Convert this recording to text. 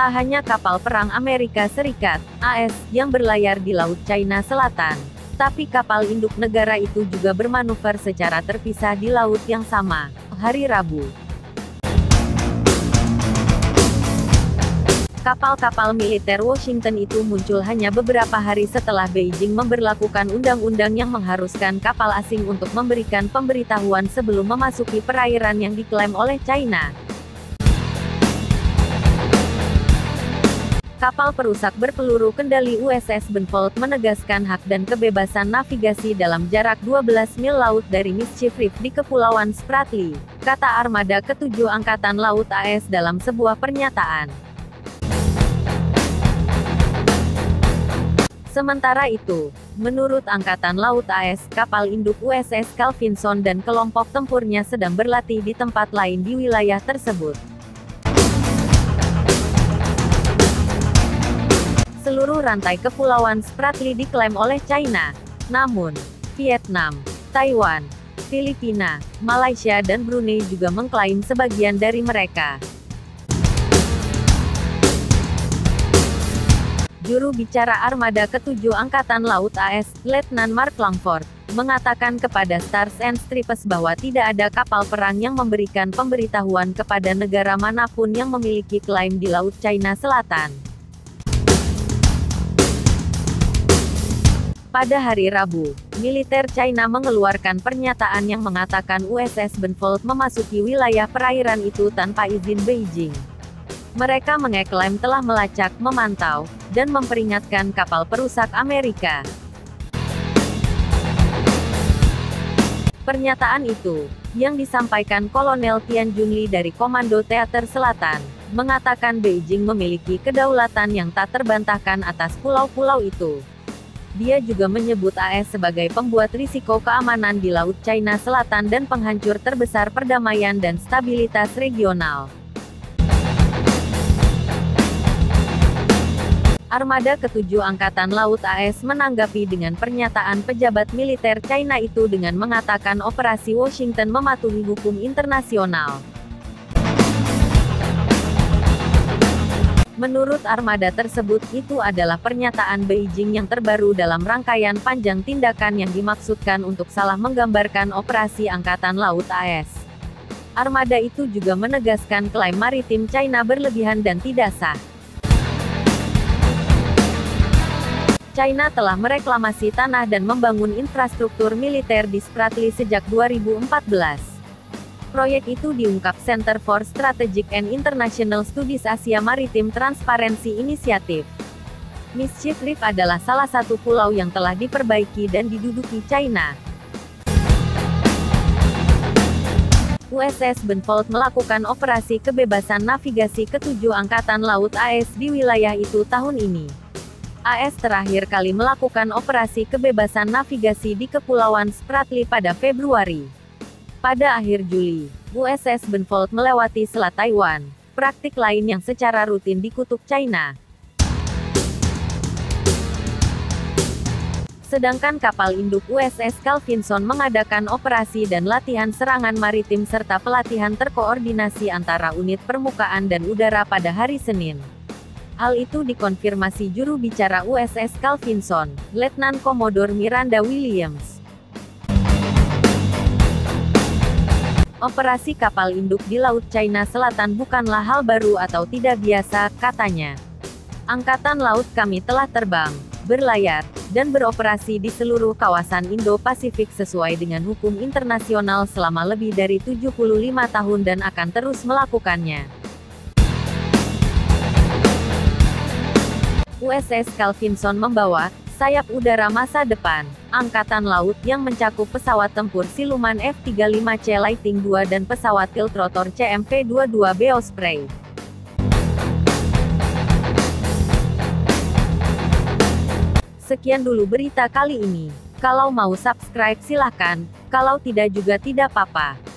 Tak hanya kapal perang Amerika Serikat, AS, yang berlayar di Laut China Selatan, tapi kapal induk negara itu juga bermanuver secara terpisah di laut yang sama, hari Rabu. Kapal-kapal militer Washington itu muncul hanya beberapa hari setelah Beijing memberlakukan undang-undang yang mengharuskan kapal asing untuk memberikan pemberitahuan sebelum memasuki perairan yang diklaim oleh China. Kapal perusak berpeluru kendali USS Benfold menegaskan hak dan kebebasan navigasi dalam jarak 12 mil laut dari Mischief Reef di Kepulauan Spratly, kata Armada ke-7 Angkatan Laut AS dalam sebuah pernyataan. Sementara itu, menurut Angkatan Laut AS, kapal induk USS Calvinson dan kelompok tempurnya sedang berlatih di tempat lain di wilayah tersebut. Seluruh rantai Kepulauan Spratly diklaim oleh China. Namun, Vietnam, Taiwan, Filipina, Malaysia dan Brunei juga mengklaim sebagian dari mereka. Juru bicara Armada ke-7 Angkatan Laut AS, Letnan Mark Langford, mengatakan kepada Stars and Stripes bahwa tidak ada kapal perang yang memberikan pemberitahuan kepada negara manapun yang memiliki klaim di Laut China Selatan. Pada hari Rabu, militer China mengeluarkan pernyataan yang mengatakan USS Benfold memasuki wilayah perairan itu tanpa izin Beijing. Mereka mengeklaim telah melacak, memantau, dan memperingatkan kapal perusak Amerika. Pernyataan itu, yang disampaikan Kolonel Tian Junli dari Komando Teater Selatan, mengatakan Beijing memiliki kedaulatan yang tak terbantahkan atas pulau-pulau itu. Dia juga menyebut AS sebagai pembuat risiko keamanan di Laut China Selatan dan penghancur terbesar perdamaian dan stabilitas regional. Armada ke-7 Angkatan Laut AS menanggapi dengan pernyataan pejabat militer China itu dengan mengatakan operasi Washington mematuhi hukum internasional. Menurut armada tersebut, itu adalah pernyataan Beijing yang terbaru dalam rangkaian panjang tindakan yang dimaksudkan untuk salah menggambarkan operasi Angkatan Laut AS. Armada itu juga menegaskan klaim maritim China berlebihan dan tidak sah. China telah mereklamasi tanah dan membangun infrastruktur militer di Spratly sejak 2014. Proyek itu diungkap Center for Strategic and International Studies Asia Maritime Transparency Initiative. Mischief Reef adalah salah satu pulau yang telah diperbaiki dan diduduki China. USS Benfold melakukan operasi kebebasan navigasi ke-7 Angkatan Laut AS di wilayah itu tahun ini. AS terakhir kali melakukan operasi kebebasan navigasi di Kepulauan Spratly pada Februari. Pada akhir Juli, USS Benfold melewati Selat Taiwan, praktik lain yang secara rutin dikutuk China. Sedangkan kapal induk USS Calvinson mengadakan operasi dan latihan serangan maritim serta pelatihan terkoordinasi antara unit permukaan dan udara pada hari Senin. Hal itu dikonfirmasi juru bicara USS Calvinson, Letnan Komodor Miranda Williams. Operasi kapal induk di Laut China Selatan bukanlah hal baru atau tidak biasa, katanya. Angkatan Laut kami telah terbang, berlayar, dan beroperasi di seluruh kawasan Indo-Pasifik sesuai dengan hukum internasional selama lebih dari 75 tahun dan akan terus melakukannya. USS Calvinson membawa sayap udara masa depan Angkatan Laut yang mencakup pesawat tempur siluman F-35C Lightning II dan pesawat tiltrotor CMV-22B Osprey. Sekian dulu berita kali ini. Kalau mau subscribe silahkan, kalau tidak juga tidak apa-apa.